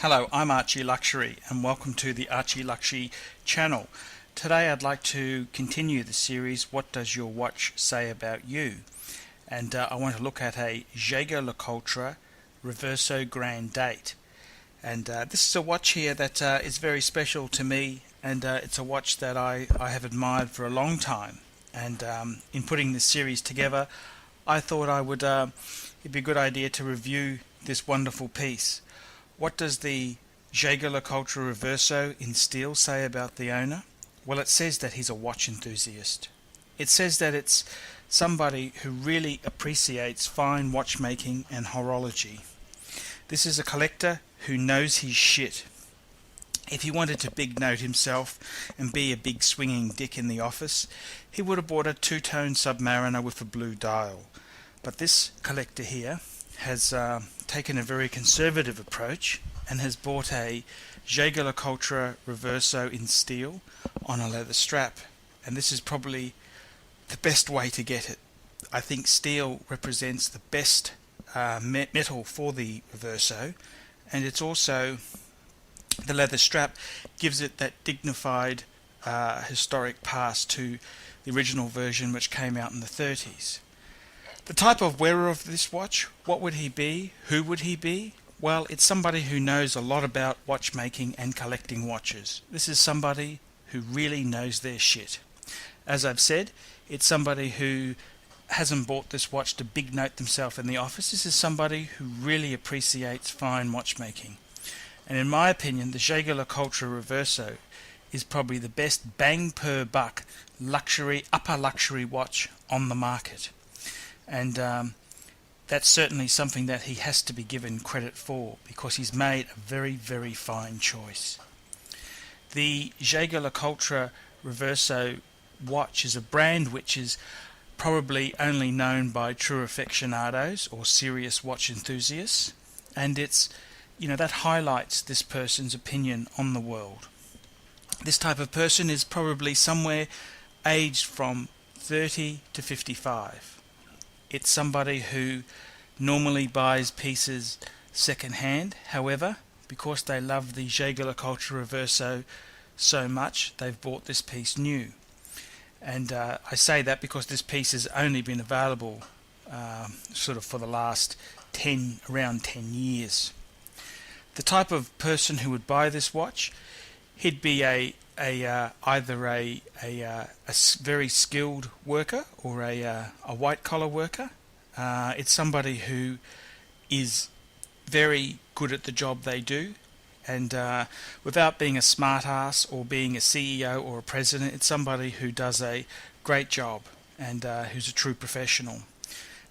Hello, I'm ArchieLuxury and welcome to the ArchieLuxury channel. Today I'd like to continue the series What Does Your Watch Say About You? And I want to look at a Jaeger-LeCoultre Reverso Grande. And this is a watch here that is very special to me, and it's a watch that I have admired for a long time. And in putting this series together, I thought it'd be a good idea to review this wonderful piece. What does the Jaeger-LeCoultre Reverso in steel say about the owner? Well, it says that he's a watch enthusiast. It says that it's somebody who really appreciates fine watchmaking and horology. This is a collector who knows his shit. If he wanted to big note himself and be a big swinging dick in the office, he would have bought a two-tone Submariner with a blue dial. But this collector here has taken a very conservative approach and has bought a Jaeger-LeCoultre Reverso in steel on a leather strap, and this is probably the best way to get it. I think steel represents the best metal for the Reverso, and it's also the leather strap gives it that dignified historic past to the original version, which came out in the 30s. The type of wearer of this watch, what would he be? Who would he be? Well, it's somebody who knows a lot about watchmaking and collecting watches. This is somebody who really knows their shit. As I've said, it's somebody who hasn't bought this watch to big note themselves in the office. This is somebody who really appreciates fine watchmaking. And in my opinion, the Jaeger-LeCoultre Reverso is probably the best bang per buck luxury, upper luxury watch on the market. And that's certainly something that he has to be given credit for, because he's made a very, very fine choice. The Jaeger-LeCoultre Reverso watch is a brand which is probably only known by true aficionados or serious watch enthusiasts, and it's, that highlights this person's opinion on the world. This type of person is probably somewhere aged from 30 to 55. It's somebody who normally buys pieces second hand. However, because they love the Jaeger-LeCoultre Reverso so much, they've bought this piece new. And I say that because this piece has only been available sort of for the last around 10 years. The type of person who would buy this watch, he'd be either a very skilled worker or a white collar worker. It's somebody who is very good at the job they do, and without being a smart ass or being a CEO or a president, it's somebody who does a great job and who's a true professional.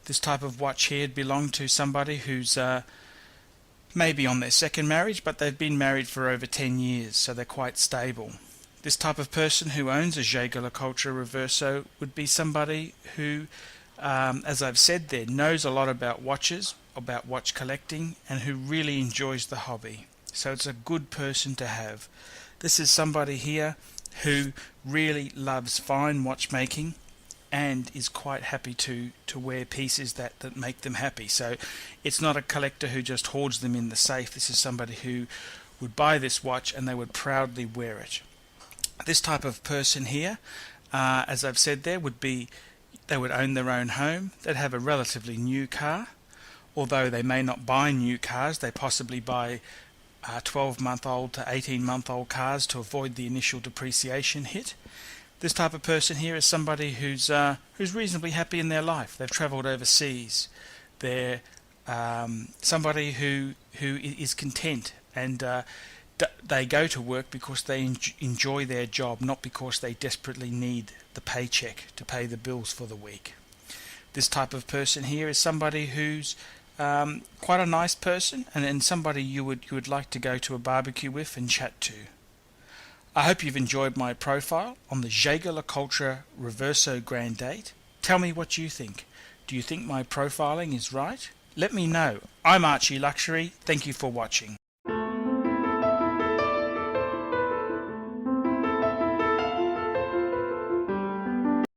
This type of watch here would belong to somebody who's maybe on their second marriage, but they've been married for over 10 years, so they're quite stable. This type of person who owns a Jaeger-LeCoultre Reverso would be somebody who, as I've said there, knows a lot about watches, about watch collecting, and who really enjoys the hobby. So it's a good person to have. This is somebody here who really loves fine watchmaking and is quite happy to wear pieces that make them happy. So it's not a collector who just hoards them in the safe. This is somebody who would buy this watch and they would proudly wear it. This type of person here, as I've said there, they would own their own home. They'd have a relatively new car. Although they may not buy new cars, they possibly buy 12-month-old to 18-month-old cars to avoid the initial depreciation hit. This type of person here is somebody who's reasonably happy in their life. They've travelled overseas. They're somebody who is content, and they go to work because they enjoy their job, not because they desperately need the paycheck to pay the bills for the week. This type of person here is somebody who's quite a nice person, and somebody you would like to go to a barbecue with and chat to. I hope you've enjoyed my profile on the Jaeger-LeCoultre Reverso Grande. Tell me what you think. Do you think my profiling is right? Let me know. I'm ArchieLuxury. Thank you for watching.